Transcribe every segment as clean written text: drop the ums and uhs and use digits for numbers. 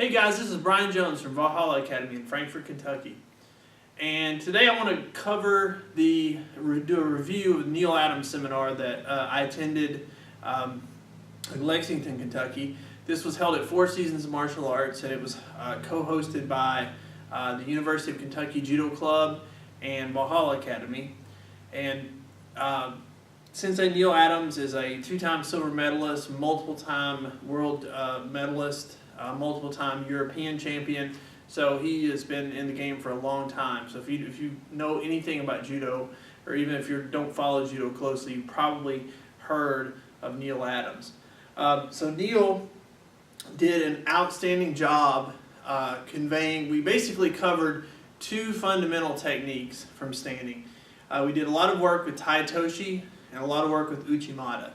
Hey guys, this is Brian Jones from Valhalla Academy in Frankfort, Kentucky. And today I want to do a review of the Neil Adams seminar that I attended in Lexington, Kentucky. This was held at Four Seasons of Martial Arts, and it was co-hosted by the University of Kentucky Judo Club and Valhalla Academy. And Sensei Neil Adams is a two-time silver medalist, multiple-time world medalist, multiple-time European champion. So he has been in the game for a long time. So if you know anything about judo, or even if you don't follow judo closely, you probably heard of Neil Adams. So Neil did an outstanding job conveying. We basically covered two fundamental techniques from standing. We did a lot of work with Tai Toshi and a lot of work with Uchimata.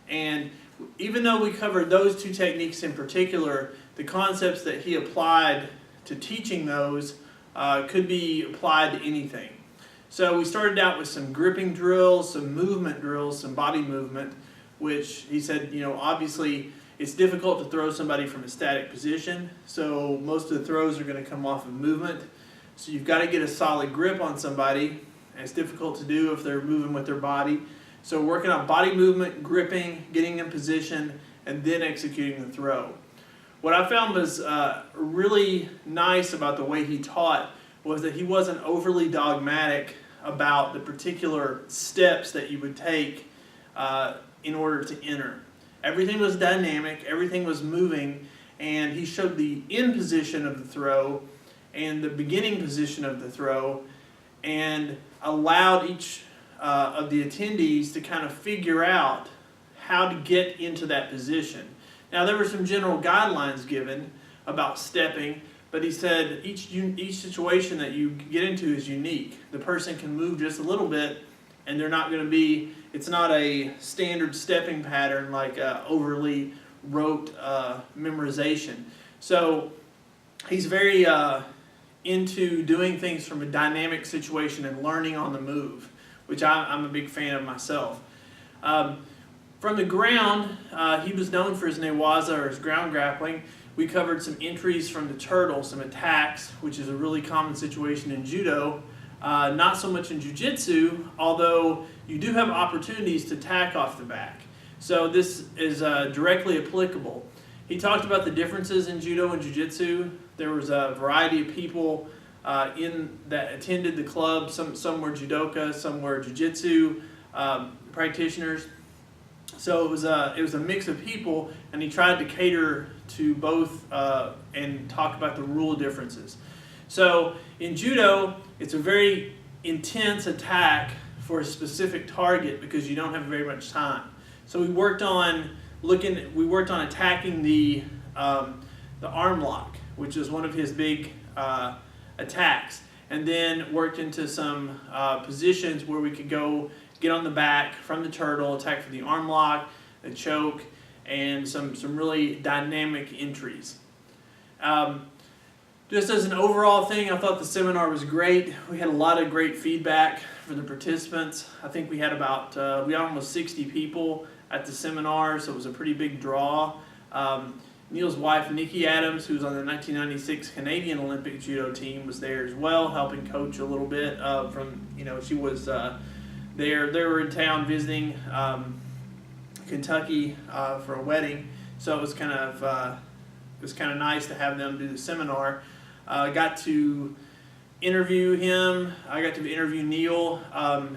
And even though we covered those two techniques in particular, the concepts that he applied to teaching those could be applied to anything. So we started out with some gripping drills, some movement drills, some body movement, which he said, obviously it's difficult to throw somebody from a static position, so most of the throws are going to come off of movement. So you've got to get a solid grip on somebody, and it's difficult to do if they're moving with their body. So working on body movement, gripping, getting in position, and then executing the throw. What I found was really nice about the way he taught was that he wasn't overly dogmatic about the particular steps that you would take in order to enter. Everything was dynamic, everything was moving, and he showed the end position of the throw and the beginning position of the throw, and allowed each of the attendees to kind of figure out how to get into that position. Now there were some general guidelines given about stepping, but he said each situation that you get into is unique. The person can move just a little bit, and they're not going to be, it's not a standard stepping pattern like overly rote memorization. So he's very into doing things from a dynamic situation and learning on the move, which I'm a big fan of myself. From the ground, he was known for his newaza, or his ground grappling. We covered some entries from the turtle, some attacks, which is a really common situation in judo. Not so much in jiu-jitsu, although you do have opportunities to tack off the back. So this is directly applicable. He talked about the differences in judo and jiu-jitsu. There was a variety of people that attended the club. Some were judoka, some were jiu-jitsu practitioners. So it was a mix of people, and he tried to cater to both and talk about the rule differences. So in judo, it's a very intense attack for a specific target because you don't have very much time. So we worked on attacking the arm lock, which is one of his big attacks, and then worked into some positions where we could go get on the back from the turtle, attack for the arm lock, the choke, and some really dynamic entries. Just as an overall thing, I thought the seminar was great. We had a lot of great feedback from the participants. I think we had we had almost 60 people at the seminar, so it was a pretty big draw. Neil's wife, Nikki Adams, who was on the 1996 Canadian Olympic judo team, was there as well, helping coach a little bit. She was they were in town visiting Kentucky for a wedding, so it was kind of nice to have them do the seminar. I got to interview him. I got to interview Neil. I'll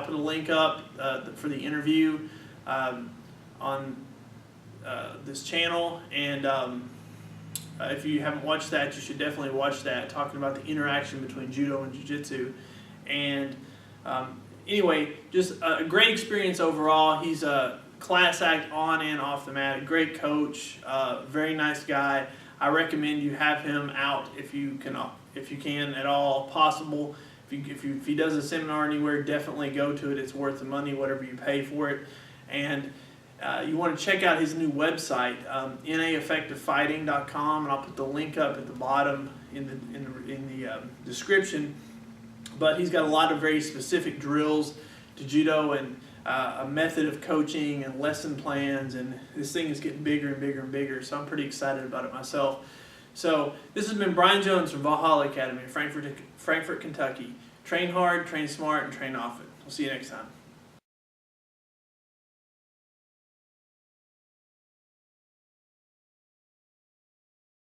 put a link up for the interview on this channel, and if you haven't watched that, you should definitely watch that, talking about the interaction between judo and jiu-jitsu. And anyway, just a great experience overall. He's a class act on and off the mat, a great coach, very nice guy. I recommend you have him out if you can at all possible. If he does a seminar anywhere, definitely go to it. It's worth the money, whatever you pay for it. And you want to check out his new website, naeffectivefighting.com, and I'll put the link up at the bottom in the description. But he's got a lot of very specific drills to judo, and a method of coaching and lesson plans, and this thing is getting bigger and bigger and bigger, so I'm pretty excited about it myself. So this has been Brian Jones from Valhalla Academy in Frankfort, Kentucky. Train hard, train smart, and train often. We'll see you next time.